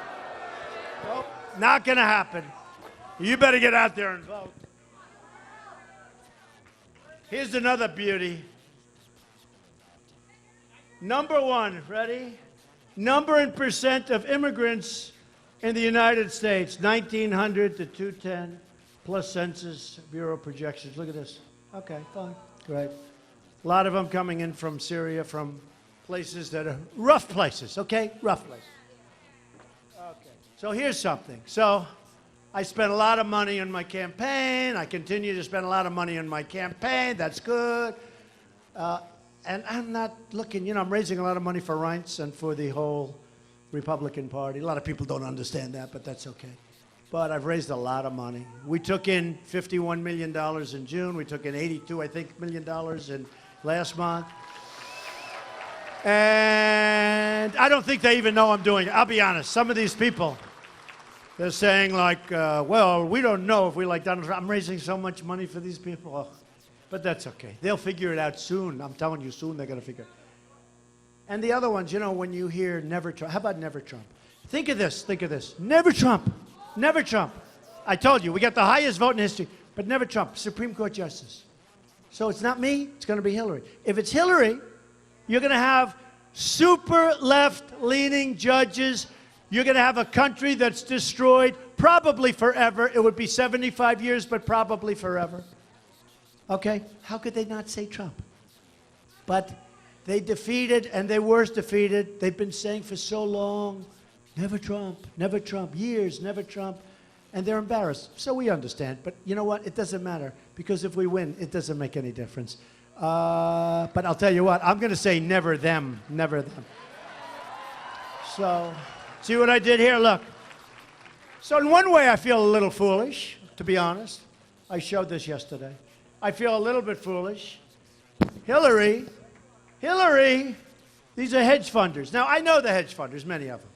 A: Nope, not going to happen. You better get out there and vote. Here's another beauty. Number 1, ready? Number and percent of immigrants in the United States, 1,900 to 210, plus Census Bureau projections. Look at this. Okay, fine, great. A lot of them coming in from Syria, from places that are rough places, okay? Rough places. Okay, so here's something. So I spent a lot of money on my campaign. I continue to spend a lot of money on my campaign. That's good. And I'm not looking, you know, I'm raising a lot of money for Reince and for the whole Republican Party. A lot of people don't understand that, but that's okay. But I've raised a lot of money. We took in $51 million in June. We took in $82 million in last month. And I don't think they even know I'm doing it. I'll be honest. Some of these people, they're saying like, well, we don't know if we like Donald Trump. I'm raising so much money for these people. Oh, but that's okay. They'll figure it out soon. I'm telling you, soon they're going to figure it out. And the other ones, you know, when you hear never Trump. How about never Trump? Think of this. Think of this. Never Trump. Never Trump. I told you, we got the highest vote in history, but never Trump. Supreme Court Justice. So it's not me. It's going to be Hillary. If it's Hillary, you're going to have super left-leaning judges. You're going to have a country that's destroyed probably forever. It would be 75 years, but probably forever. Okay? How could they not say Trump? But they defeated, and they were defeated. They've been saying for so long, never Trump, years, never Trump. And they're embarrassed. So we understand. But you know what? It doesn't matter. Because if we win, it doesn't make any difference. But I'll tell you what. I'm going to say never them. Never them. So, see what I did here? Look. So in one way, I feel a little foolish, to be honest. I showed this yesterday. I feel a little bit foolish. Hillary, these are hedge funders. Now, I know the hedge funders, many of them.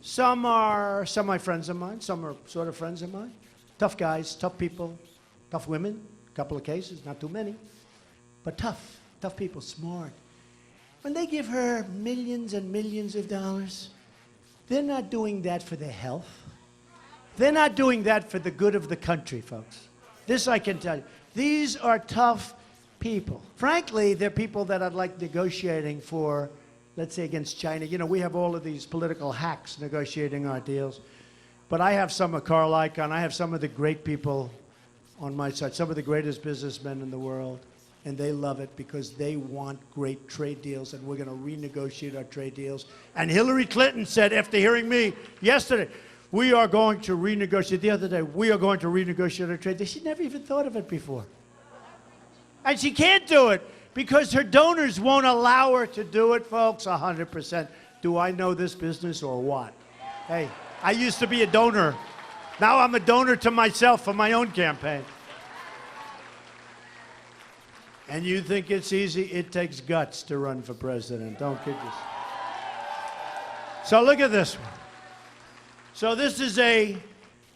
A: Some are semi-friends of mine. Some are sort of friends of mine. Tough guys, tough people, tough women, a couple of cases, not too many. But tough people, smart. When they give her millions and millions of dollars, they're not doing that for their health. They're not doing that for the good of the country, folks. This I can tell you. These are tough people. Frankly, they're people that I'd like negotiating for let's say against China. You know, we have all of these political hacks negotiating our deals. But I have some of Carl Icahn. I have some of the great people on my side, some of the greatest businessmen in the world. And they love it because they want great trade deals, and we're going to renegotiate our trade deals. And Hillary Clinton said, after hearing me yesterday, we are going to renegotiate. The other day, we are going to renegotiate our trade deals. She never even thought of it before. And she can't do it because her donors won't allow her to do it, folks, 100%. Do I know this business or what? Hey, I used to be a donor. Now I'm a donor to myself for my own campaign. And you think it's easy? It takes guts to run for president. Don't kid yourself. So look at this one. So this is a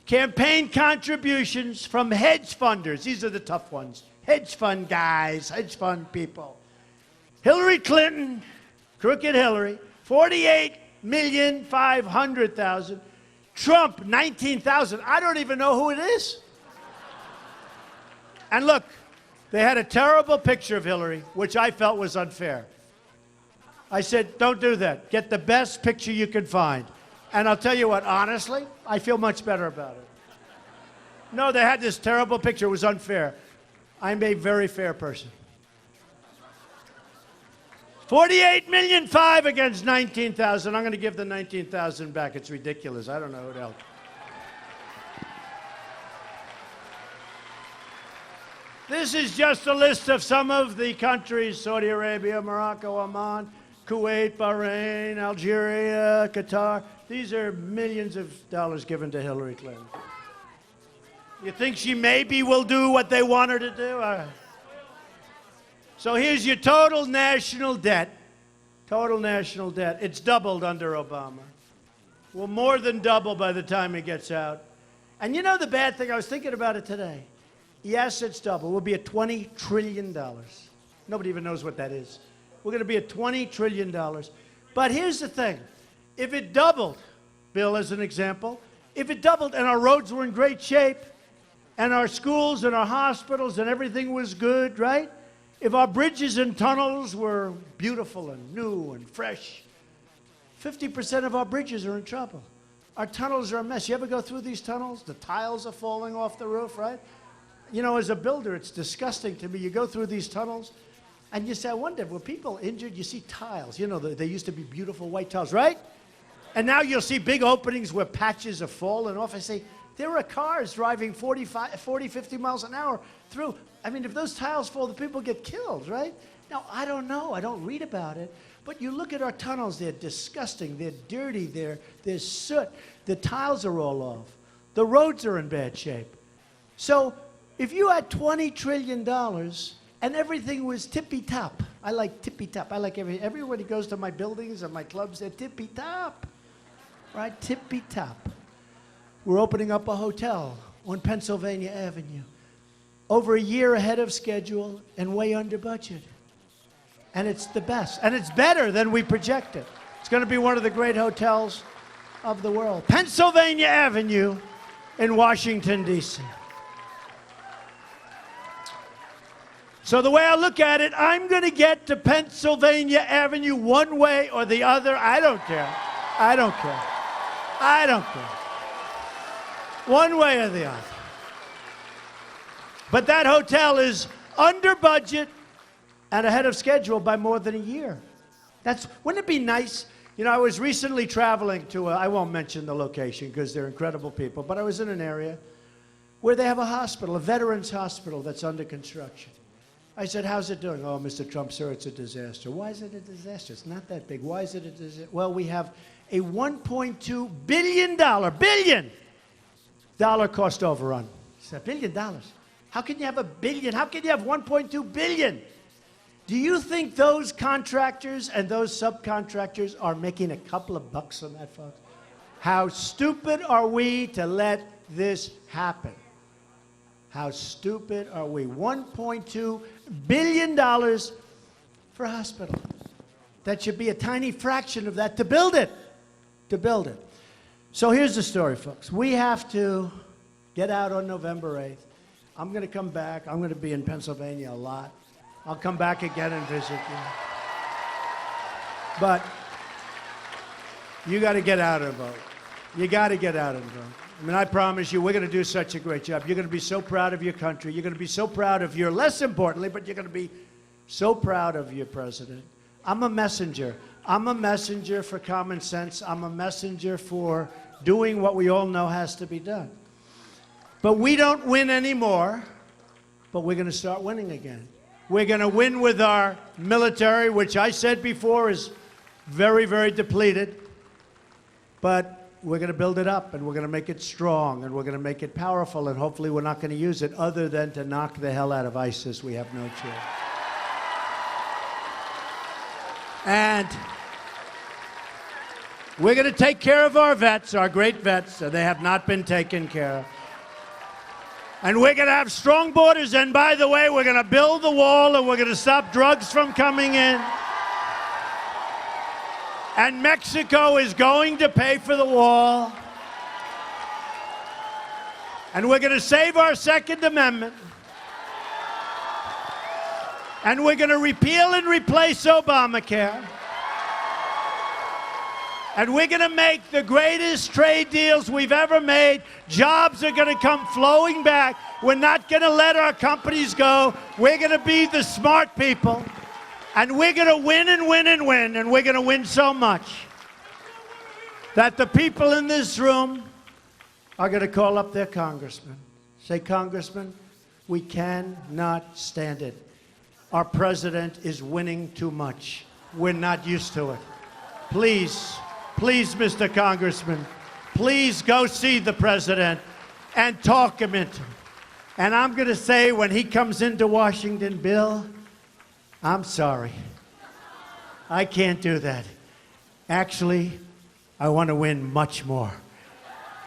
A: campaign contributions from hedge funders. These are the tough ones. Hedge fund guys, hedge fund people. Hillary Clinton, crooked Hillary, 48,500,000. Trump, 19,000. I don't even know who it is. And look, they had a terrible picture of Hillary, which I felt was unfair. I said, don't do that. Get the best picture you can find. And I'll tell you what, honestly, I feel much better about it. No, they had this terrible picture. It was unfair. I'm a very fair person. 48,500,000 against 19,000. I'm going to give the 19,000 back. It's ridiculous. I don't know what else. This is just a list of some of the countries: Saudi Arabia, Morocco, Oman, Kuwait, Bahrain, Algeria, Qatar. These are millions of dollars given to Hillary Clinton. You think she maybe will do what they want her to do? So here's your total national debt. Total national debt. It's doubled under Obama. Will more than double by the time he gets out. And you know the bad thing? I was thinking about it today. Yes, it's double. We'll be at $20 trillion. Nobody even knows what that is. We're going to be at $20 trillion. But here's the thing. If it doubled, Bill, as an example, if it doubled and our roads were in great shape and our schools and our hospitals and everything was good, right? If our bridges and tunnels were beautiful and new and fresh, 50% of our bridges are in trouble. Our tunnels are a mess. You ever go through these tunnels? The tiles are falling off the roof, right? You know, as a builder, it's disgusting to me. You go through these tunnels, and you say, I wonder, were people injured? You see tiles. You know, they used to be beautiful white tiles, right? And now you'll see big openings where patches are falling off. I say, there are cars driving 40, 50 miles an hour through. I mean, if those tiles fall, the people get killed, right? Now, I don't know. I don't read about it. But you look at our tunnels. They're disgusting. They're dirty. There's soot. The tiles are all off. The roads are in bad shape. So if you had $20 trillion and everything was tippy-top, I like tippy-top. I like everybody goes to my buildings and my clubs, they're tippy-top, right? Tippy-top. We're opening up a hotel on Pennsylvania Avenue, over a year ahead of schedule and way under budget. And it's the best. And it's better than we projected. It's going to be one of the great hotels of the world. Pennsylvania Avenue in Washington, D.C. So the way I look at it, I'm going to get to Pennsylvania Avenue one way or the other. I don't care. I don't care. I don't care. One way or the other. But that hotel is under budget and ahead of schedule by more than a year. Wouldn't it be nice? You know, I was recently traveling to I won't mention the location because they're incredible people, but I was in an area where they have a hospital, a veterans hospital that's under construction. I said, how's it doing? Oh, Mr. Trump, sir, it's a disaster. Why is it a disaster? It's not that big. Why is it a disaster? Well, we have a $1.2 billion cost overrun. It's $1 billion. How can you have $1 billion? How can you have $1.2 billion? Do you think those contractors and those subcontractors are making a couple of bucks on that, folks? How stupid are we to let this happen? How stupid are we? $1.2 billion for a hospital. That should be a tiny fraction of that to build it. To build it. So here's the story, folks. We have to get out on November 8th. I'm going to come back. I'm going to be in Pennsylvania a lot. I'll come back again and visit you. But you got to get out and vote. You got to get out and vote. I mean, I promise you, we're going to do such a great job. You're going to be so proud of your country. You're going to be so proud of your, less importantly, but you're going to be so proud of your president. I'm a messenger. I'm a messenger for common sense. I'm a messenger for doing what we all know has to be done. But we don't win anymore, but we're going to start winning again. We're going to win with our military, which I said before is very, very depleted. But we're going to build it up, and we're going to make it strong, and we're going to make it powerful, and hopefully we're not going to use it other than to knock the hell out of ISIS. We have no choice. And we're going to take care of our vets, our great vets. They have not been taken care of. And we're going to have strong borders. And by the way, we're going to build the wall, and we're going to stop drugs from coming in. And Mexico is going to pay for the wall. And we're going to save our Second Amendment. And we're going to repeal and replace Obamacare. And we're going to make the greatest trade deals we've ever made. Jobs are going to come flowing back. We're not going to let our companies go. We're going to be the smart people. And we're going to win and win and win. And we're going to win so much that the people in this room are going to call up their congressman. Say, Congressman, we cannot stand it. Our president is winning too much. We're not used to it. Please, please, Mr. Congressman, please go see the president and talk him into it. And I'm going to say when he comes into Washington, Bill, I'm sorry. I can't do that. Actually, I want to win much more.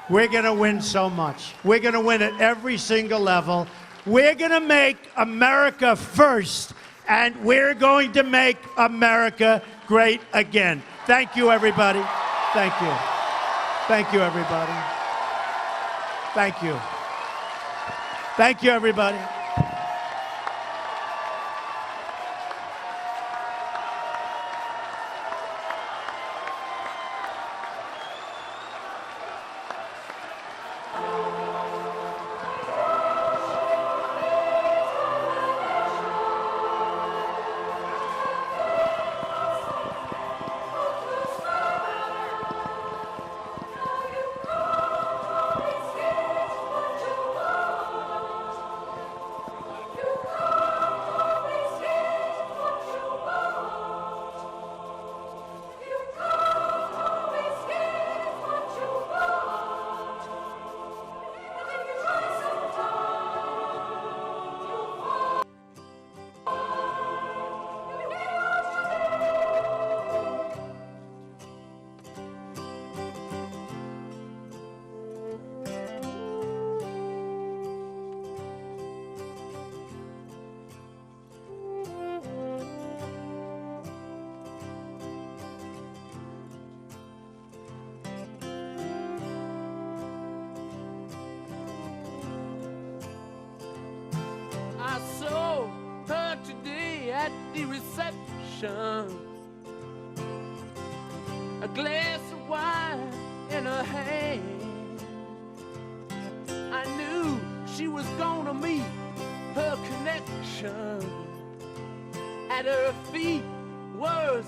A: We're going to win so much. We're going to win at every single level. We're going to make America first, and we're going to make America great again. Thank you, everybody. Thank you. Thank you, everybody. Thank you. Thank you, everybody.
E: I saw her today at the reception, a glass of wine in her hand. I knew she was gonna meet her connection. At her feet was